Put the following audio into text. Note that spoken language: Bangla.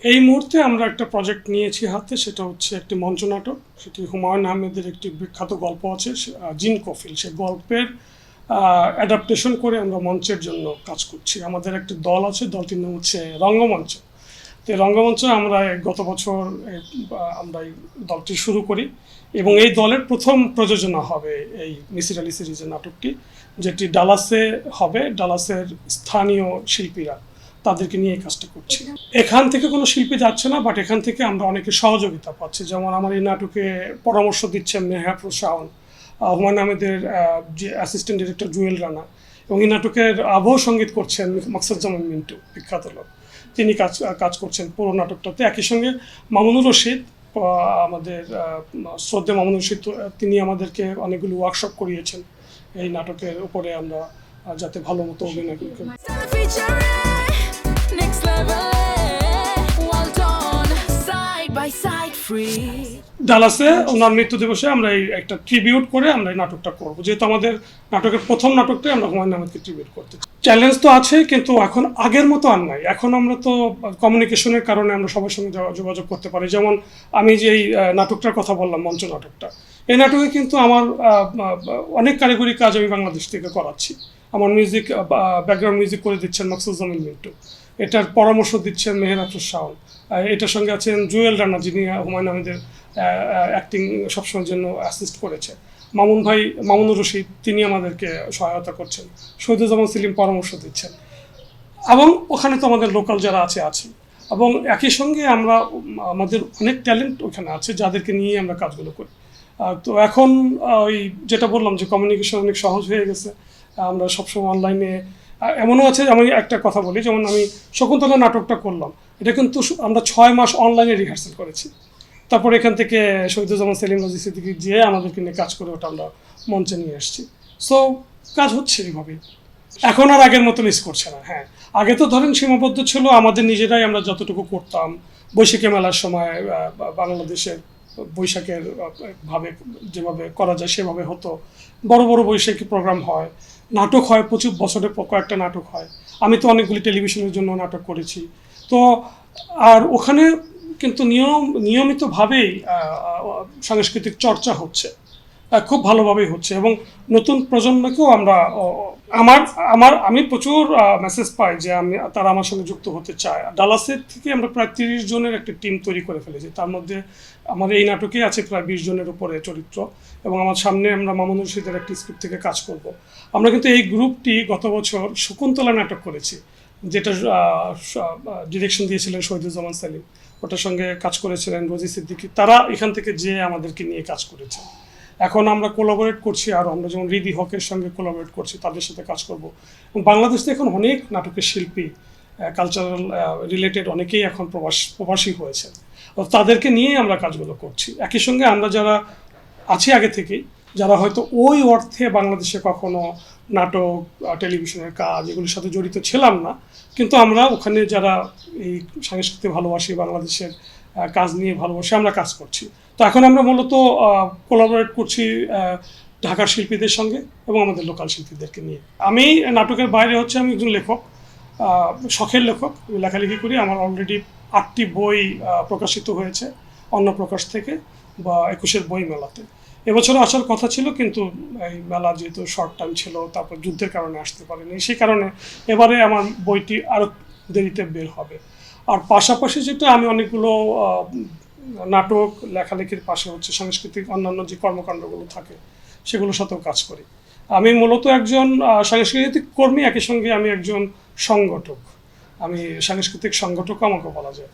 এই মুহূর্তে আমরা একটা প্রজেক্ট নিয়েছি হাতে, সেটা হচ্ছে একটি মঞ্চনাটক। সেটি হুমায়ুন আহমেদের একটি বিখ্যাত গল্প আছে জিন কফিল, সেই গল্পের অ্যাডাপ্টেশন করে আমরা মঞ্চের জন্য কাজ করছি। আমাদের একটি দল আছে, দলটির নাম হচ্ছে রঙ্গমঞ্চ। তো রঙ্গমঞ্চ আমরা গত বছর আমরা এই দলটি শুরু করি এবং এই দলের প্রথম প্রযোজনা হবে এই মিসির আলী সিরিজের নাটকটি, যেটি ডালাসে হবে। ডালাসের স্থানীয় শিল্পীরা, তাদেরকে নিয়ে এই কাজটা করছি। এখান থেকে কোনো শিল্পী যাচ্ছে না, বাট এখান থেকে আমরা অনেকে সহযোগিতা পাচ্ছি। যেমন আমার এই নাটকে পরামর্শ দিচ্ছেন মেহরাবুর শাওন, হুমায়ুন আহমেদের যে অ্যাসিস্ট্যান্ট ডিরেক্টর জুয়েল রানা, এবং এই নাটকের আবহ সঙ্গীত করছেন মাকসুদুজ্জামান মিন্টু, বিখ্যাত লোক। তিনি কাজ করছেন পুরো নাটকটাতে। একই সঙ্গে মামুনুর রশিদ, আমাদের শ্রদ্ধেয় মামুনুর রশিদ, তিনি আমাদেরকে অনেকগুলো ওয়ার্কশপ করিয়েছেন এই নাটকের উপরে আমরা যাতে ভালো মতো অভিনয় করি। ডালাসে ওনার মৃত্যু দিবসে আমরা এই একটা ট্রিবিউট করে আমরা এই নাটকটা করবো, যেহেতু আমাদের নাটকের প্রথম নাটকটাই আমরা হুমায়ুন আহমেদকে ট্রিবিউট করতে চাই। চ্যালেঞ্জ তো আছে, কিন্তু এখন আগের মতো আর নাই। এখন আমরা তো কমিউনিকেশনের কারণে আমরা সবার সঙ্গে যোগাযোগ করতে পারি। যেমন আমি যে এই নাটকটার কথা বললাম, মঞ্চ নাটকটা, এই নাটকে কিন্তু আমার অনেক কারিগরি কাজ আমি বাংলাদেশ থেকে করাচ্ছি। আমার মিউজিক, ব্যাকগ্রাউন্ড মিউজিক করে দিচ্ছেন মাকসুদুজ্জামান মিন্টু, এটার পরামর্শ দিচ্ছেন মেহরাবুর শাওন, এটার সঙ্গে আছেন জুয়েল রানা, যিনি হুমায়ুন আহমেদের অ্যাক্টিং সবসময়ের জন্য অ্যাসিস্ট করেছে। মামুনুর রশিদ, তিনি আমাদেরকে সহায়তা করছেন। শহীদুজ্জামান সেলিম পরামর্শ দিচ্ছেন, এবং ওখানে তো আমাদের লোকাল যারা আছে। এবং একই সঙ্গে আমরা আমাদের অনেক ট্যালেন্ট ওখানে আছে, যাদেরকে নিয়ে আমরা কাজগুলো করি। তো এখন ওই যেটা বললাম যে কমিউনিকেশন অনেক সহজ হয়ে গেছে, আমরা সবসময় অনলাইনে। এমনও আছে, আমি একটা কথা বলি, যেমন আমি শকুন্তলা নাটকটা করলাম, এটা কিন্তু আমরা 6 মাস অনলাইনে রিহার্সাল করেছি। তারপর এখান থেকে শহীদুজ্জামান সেলিম, রাজি সিদ্দিকী যে আমাদেরকে নিয়ে কাজ করে ওটা আমরা মঞ্চে নিয়ে এসেছি। সো কাজ হচ্ছে এইভাবেই, এখন আর আগের মতো মিস করছে না। হ্যাঁ, আগে তো ধরেন সীমাবদ্ধ ছিল, আমাদের নিজেরাই আমরা যতটুকু করতাম। বৈশাখী মেলার সময় বাংলাদেশের বৈশাখের ভাবে যেভাবে করা যায় সেভাবে হতো। বড় বড় বৈশাখী প্রোগ্রাম হয়, নাটক হয়, প্রচুর বছরে কয়েকটা নাটক হয়। আমি তো অনেকগুলি টেলিভিশনের জন্য নাটক করেছি। তো আর ওখানে কিন্তু নিয়মিতভাবেই সাংস্কৃতিক চর্চা হচ্ছে, খুব ভালোভাবেই হচ্ছে। এবং নতুন প্রজন্মকেও আমরা আমি প্রচুর মেসেজ পাই যে তারা আমার সঙ্গে যুক্ত হতে চায়। ডালাসের থেকে আমরা প্রায় 30 জনের একটা টিম তৈরি করে ফেলেছি। তার মধ্যে আমাদের এই নাটকে আছে প্রায় 20 জনের উপরে চরিত্র, এবং আমার সামনে আমরা মামুনুর রশিদের একটি স্ক্রিপ্ট থেকে কাজ করব। আমরা কিন্তু এই গ্রুপটি গত বছর শকুন্তলা নাটক করেছি, যেটা ডিরেকশন দিয়েছিলেন শহীদুজ্জামান সেলিম, ওটার সঙ্গে কাজ করেছিলেন রাজি সিদ্দিকী। তারা এখান থেকে যে আমাদেরকে নিয়ে কাজ করেছে। এখন আমরা কোলাবোরেট করছি, আর আমরা যেমন রিদি হকের সঙ্গে কোলাবোরেট করছি, তাদের সাথে কাজ করব। এবং বাংলাদেশে এখন অনেক নাটকের শিল্পী, কালচারাল রিলেটেড অনেকেই এখন প্রবাসী হয়েছে, তাদেরকে নিয়েই আমরা কাজগুলো করছি। একই সঙ্গে আমরা যারা আছি আগে থেকেই, যারা হয়তো ওই অর্থে বাংলাদেশে কখনো নাটক, টেলিভিশনের কাজ এগুলির সাথে জড়িত ছিলাম না, কিন্তু আমরা ওখানে যারা এই সংস্কৃতি ভালোবাসি, বাংলাদেশের কাজ নিয়ে ভালোবাসি, আমরা কাজ করছি। তো এখন আমরা মূলত কোলাবোরেট করছি ঢাকার শিল্পীদের সঙ্গে এবং আমাদের লোকাল শিল্পীদেরকে নিয়ে। আমি নাটকের বাইরে হচ্ছে আমি একজন লেখক, শখের লেখক, লেখালেখি করি। আমার অলরেডি 8টি বই প্রকাশিত হয়েছে অন্য প্রকাশ থেকে বা 21-এর বই মেলাতে। এবছর আসার কথা ছিল, কিন্তু এই মেলা যেহেতু শর্ট টাইম ছিল, তারপর যুদ্ধের কারণে আসতে পারিনি। সেই কারণে এবারে আমার বইটি আরও দেরিতে বের হবে। আর পাশাপাশি যেটা, আমি অনেকগুলো নাটক লেখালেখির পাশে হচ্ছে সাংস্কৃতিক অন্যান্য যে কর্মকাণ্ডগুলো থাকে সেগুলোর সাথেও কাজ করি। আমি মূলত একজন সাংস্কৃতিক কর্মী, একই সঙ্গে আমি একজন সংগঠক। আমি সাংস্কৃতিক সংগঠক আমাকে বলা যায়।